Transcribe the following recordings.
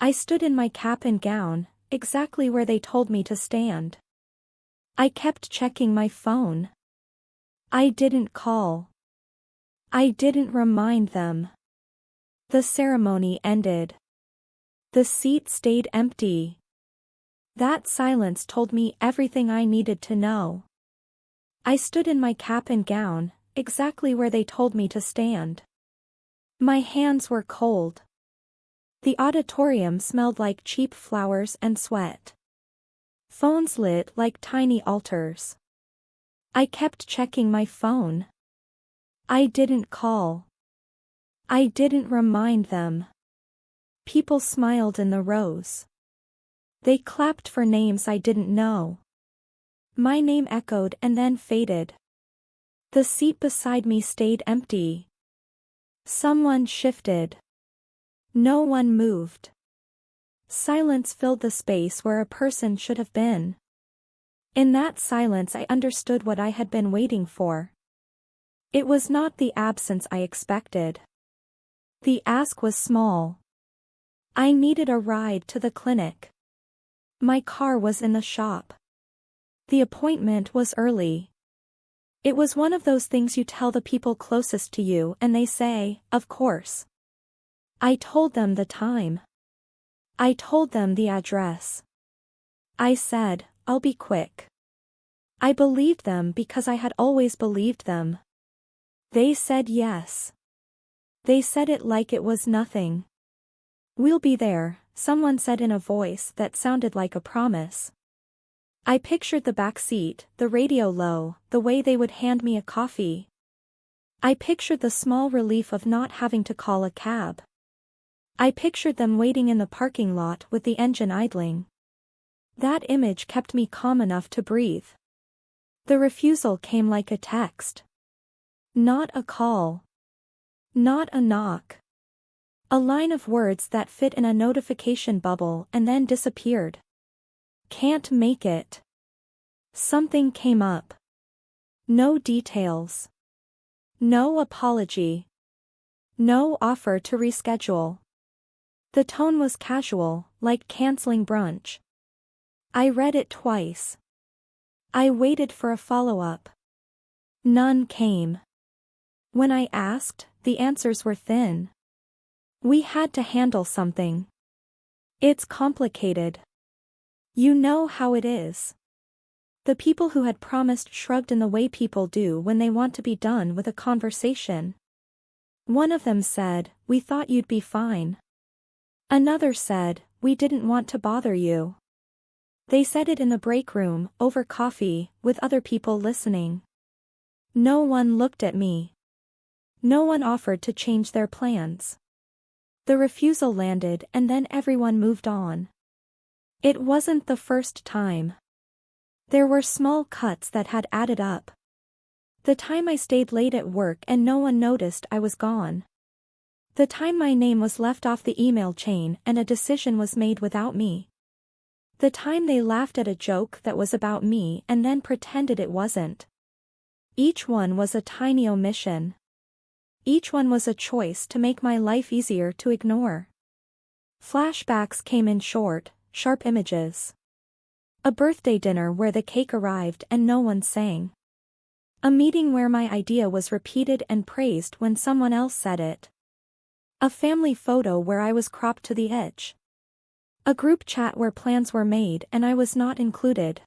I stood in my cap and gown, exactly where they told me to stand. I kept checking my phone. I didn't call. I didn't remind them. The ceremony ended. The seat stayed empty. That silence told me everything I needed to know. I stood in my cap and gown, exactly where they told me to stand. My hands were cold. The auditorium smelled like cheap flowers and sweat. Phones lit like tiny altars. I kept checking my phone. I didn't call. I didn't remind them. People smiled in the rows. They clapped for names I didn't know. My name echoed and then faded. The seat beside me stayed empty. Someone shifted. No one moved. Silence filled the space where a person should have been. In that silence I understood what I had been waiting for. It was not the absence I expected. The ask was small. I needed a ride to the clinic. My car was in the shop. The appointment was early. It was one of those things you tell the people closest to you and they say, of course. I told them the time. I told them the address. I said, I'll be quick. I believed them because I had always believed them. They said yes. They said it like it was nothing. We'll be there, someone said in a voice that sounded like a promise. I pictured the back seat, the radio low, the way they would hand me a coffee. I pictured the small relief of not having to call a cab. I pictured them waiting in the parking lot with the engine idling. That image kept me calm enough to breathe. The refusal came like a text. Not a call. Not a knock. A line of words that fit in a notification bubble and then disappeared. Can't make it. Something came up. No details. No apology. No offer to reschedule. The tone was casual, like canceling brunch. I read it twice. I waited for a follow-up. None came. When I asked, the answers were thin. We had to handle something. It's complicated. You know how it is. The people who had promised shrugged in the way people do when they want to be done with a conversation. One of them said, "We thought you'd be fine." Another said, "We didn't want to bother you." They said it in the break room, over coffee, with other people listening. No one looked at me. No one offered to change their plans. The refusal landed and then everyone moved on. It wasn't the first time. There were small cuts that had added up. The time I stayed late at work and no one noticed I was gone. The time my name was left off the email chain and a decision was made without me. The time they laughed at a joke that was about me and then pretended it wasn't. Each one was a tiny omission. Each one was a choice to make my life easier to ignore. Flashbacks came in short, sharp images. A birthday dinner where the cake arrived and no one sang. A meeting where my idea was repeated and praised when someone else said it. A family photo where I was cropped to the edge. A group chat where plans were made and I was not included.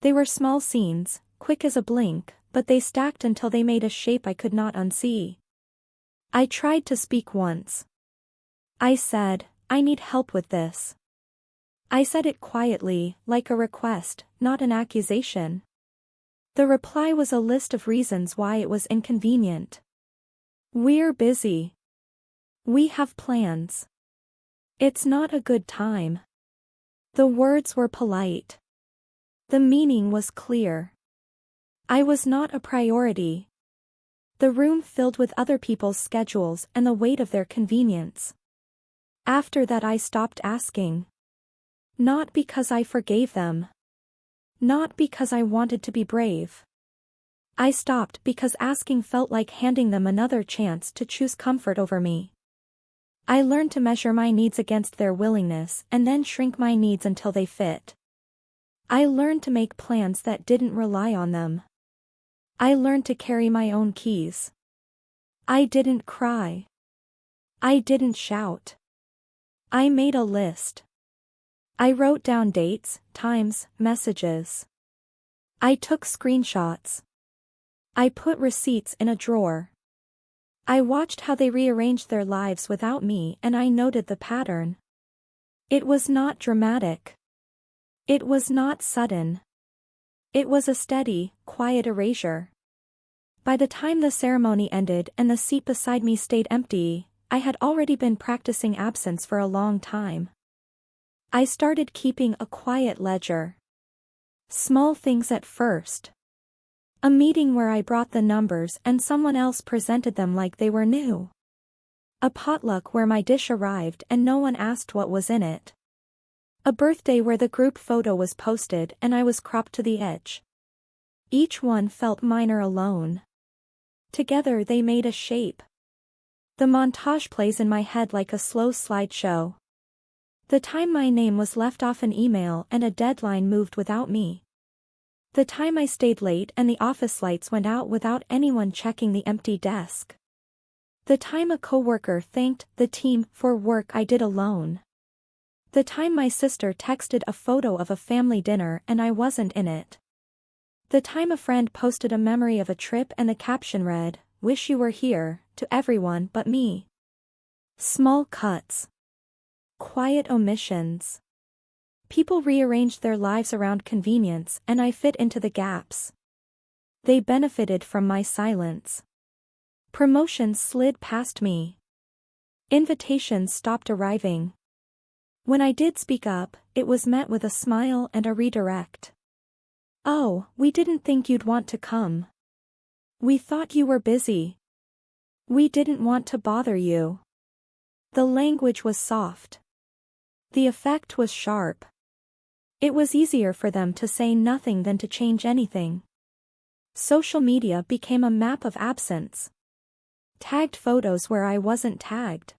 They were small scenes, quick as a blink, but they stacked until they made a shape I could not unsee. I tried to speak once. I said, "I need help with this." I said it quietly, like a request, not an accusation. The reply was a list of reasons why it was inconvenient. "We're busy. We have plans. It's not a good time." The words were polite. The meaning was clear. I was not a priority. The room filled with other people's schedules and the weight of their convenience. After that I stopped asking. Not because I forgave them. Not because I wanted to be brave. I stopped because asking felt like handing them another chance to choose comfort over me. I learned to measure my needs against their willingness and then shrink my needs until they fit. I learned to make plans that didn't rely on them. I learned to carry my own keys. I didn't cry. I didn't shout. I made a list. I wrote down dates, times, messages. I took screenshots. I put receipts in a drawer. I watched how they rearranged their lives without me, and I noted the pattern. It was not dramatic. It was not sudden. It was a steady, quiet erasure. By the time the ceremony ended and the seat beside me stayed empty, I had already been practicing absence for a long time. I started keeping a quiet ledger. Small things at first. A meeting where I brought the numbers and someone else presented them like they were new. A potluck where my dish arrived and no one asked what was in it. A birthday where the group photo was posted and I was cropped to the edge. Each one felt minor alone. Together they made a shape. The montage plays in my head like a slow slideshow. The time my name was left off an email and a deadline moved without me. The time I stayed late and the office lights went out without anyone checking the empty desk. The time a coworker thanked the team for work I did alone. The time my sister texted a photo of a family dinner and I wasn't in it. The time a friend posted a memory of a trip and the caption read, "Wish you were here," to everyone but me. Small cuts. Quiet omissions. People rearranged their lives around convenience and I fit into the gaps. They benefited from my silence. Promotions slid past me. Invitations stopped arriving. When I did speak up, it was met with a smile and a redirect. "Oh, we didn't think you'd want to come. We thought you were busy. We didn't want to bother you." The language was soft. The effect was sharp. It was easier for them to say nothing than to change anything. Social media became a map of absence. Tagged photos where I wasn't tagged.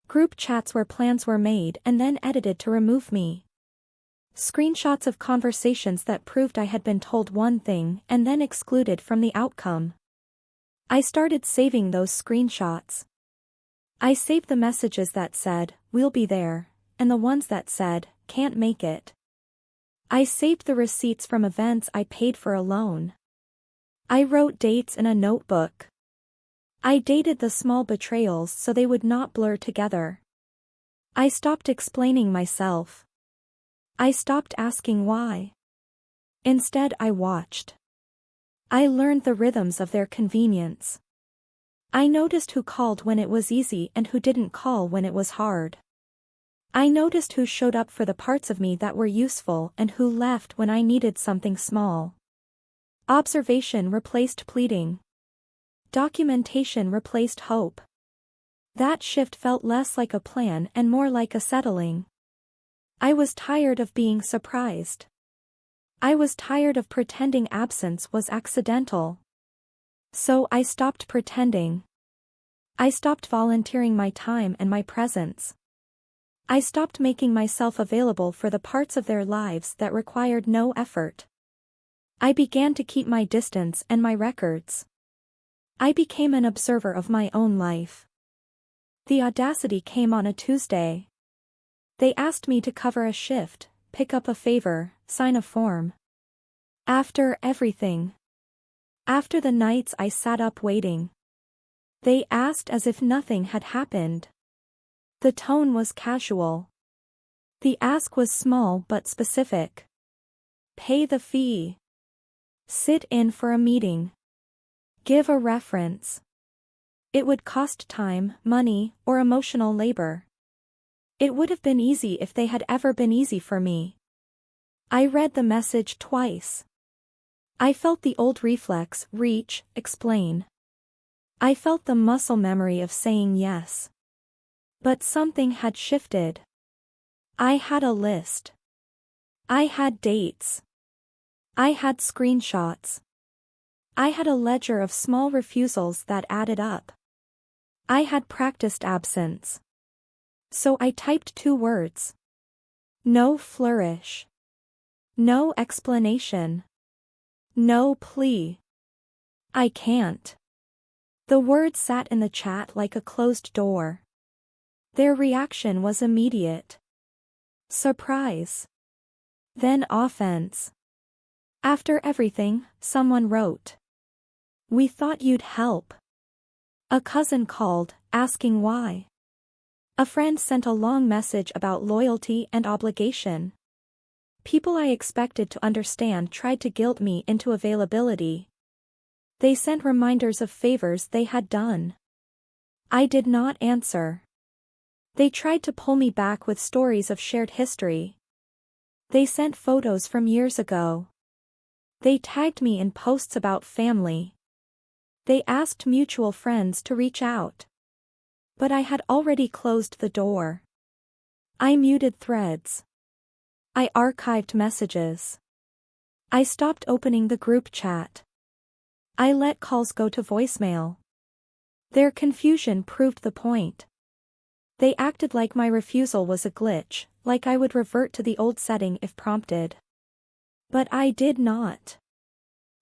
Group chats where plans were made and then edited to remove me. Screenshots of conversations that proved I had been told one thing and then excluded from the outcome. I started saving those screenshots. I saved the messages that said, "We'll be there," and the ones that said, "Can't make it." I saved the receipts from events I paid for alone. I wrote dates in a notebook. I dated the small betrayals so they would not blur together. I stopped explaining myself. I stopped asking why. Instead I watched. I learned the rhythms of their convenience. I noticed who called when it was easy and who didn't call when it was hard. I noticed who showed up for the parts of me that were useful and who left when I needed something small. Observation replaced pleading. Documentation replaced hope. That shift felt less like a plan and more like a settling. I was tired of being surprised. I was tired of pretending absence was accidental. So I stopped pretending. I stopped volunteering my time and my presence. I stopped making myself available for the parts of their lives that required no effort. I began to keep my distance and my records. I became an observer of my own life. The audacity came on a Tuesday. They asked me to cover a shift, pick up a favor, sign a form. After everything. After the nights I sat up waiting. They asked as if nothing had happened. The tone was casual. The ask was small but specific. Pay the fee. Sit in for a meeting. Give a reference. It would cost time, money, or emotional labor. It would have been easy if they had ever been easy for me. I read the message twice. I felt the old reflex, reach, explain. I felt the muscle memory of saying yes. But something had shifted. I had a list. I had dates. I had screenshots. I had a ledger of small refusals that added up. I had practiced absence. So I typed 2 words. No flourish. No explanation. No plea. I can't. The words sat in the chat like a closed door. Their reaction was immediate. Surprise. Then offense. After everything, someone wrote. We thought you'd help. A cousin called, asking why. A friend sent a long message about loyalty and obligation. People I expected to understand tried to guilt me into availability. They sent reminders of favors they had done. I did not answer. They tried to pull me back with stories of shared history. They sent photos from years ago. They tagged me in posts about family. They asked mutual friends to reach out. But I had already closed the door. I muted threads. I archived messages. I stopped opening the group chat. I let calls go to voicemail. Their confusion proved the point. They acted like my refusal was a glitch, like I would revert to the old setting if prompted. But I did not.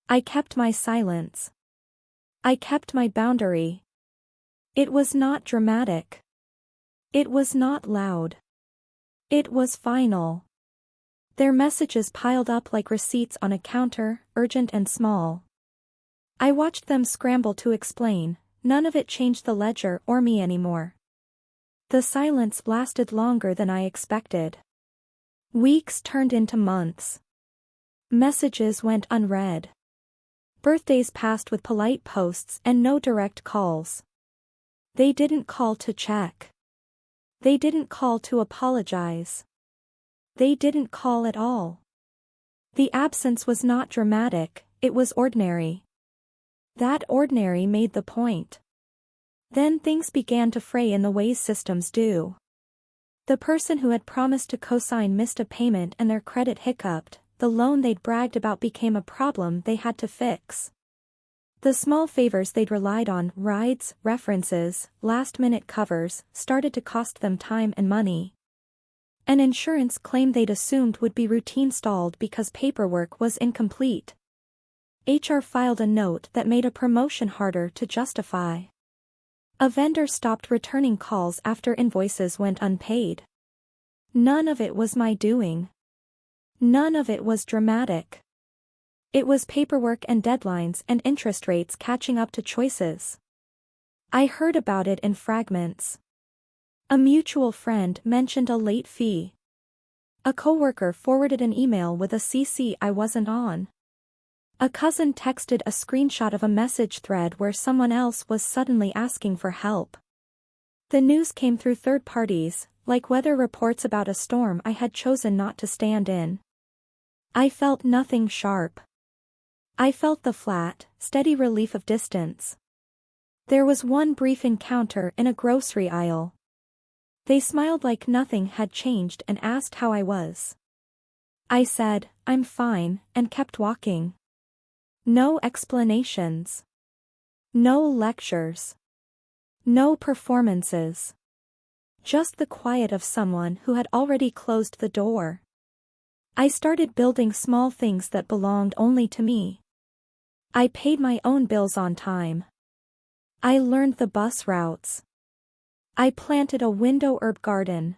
I kept my silence. I kept my boundary. It was not dramatic. It was not loud. It was final. Their messages piled up like receipts on a counter, urgent and small. I watched them scramble to explain. None of it changed the ledger or me anymore. The silence lasted longer than I expected. Weeks turned into months. Messages went unread. Birthdays passed with polite posts and no direct calls. They didn't call to check. They didn't call to apologize. They didn't call at all. The absence was not dramatic, it was ordinary. That ordinary made the point. Then things began to fray in the ways systems do. The person who had promised to co-sign missed a payment and their credit hiccuped. The loan they'd bragged about became a problem they had to fix. The small favors they'd relied on, rides, references, last-minute covers, started to cost them time and money. An insurance claim they'd assumed would be routine stalled because paperwork was incomplete. HR filed a note that made a promotion harder to justify. A vendor stopped returning calls after invoices went unpaid. None of it was my doing. None of it was dramatic. It was paperwork and deadlines and interest rates catching up to choices. I heard about it in fragments. A mutual friend mentioned a late fee. A coworker forwarded an email with a CC I wasn't on. A cousin texted a screenshot of a message thread where someone else was suddenly asking for help. The news came through third parties, like weather reports about a storm I had chosen not to stand in. I felt nothing sharp. I felt the flat, steady relief of distance. There was one brief encounter in a grocery aisle. They smiled like nothing had changed and asked how I was. I said, "I'm fine," and kept walking. No explanations. No lectures. No performances. Just the quiet of someone who had already closed the door. I started building small things that belonged only to me. I paid my own bills on time. I learned the bus routes. I planted a window herb garden.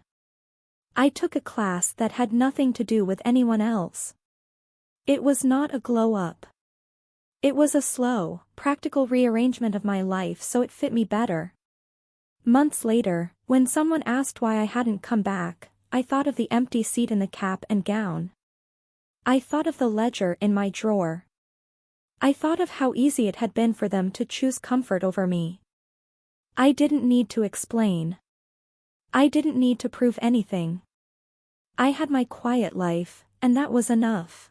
I took a class that had nothing to do with anyone else. It was not a glow-up. It was a slow, practical rearrangement of my life so it fit me better. Months later, when someone asked why I hadn't come back, I thought of the empty seat in the cap and gown. I thought of the ledger in my drawer. I thought of how easy it had been for them to choose comfort over me. I didn't need to explain. I didn't need to prove anything. I had my quiet life, and that was enough.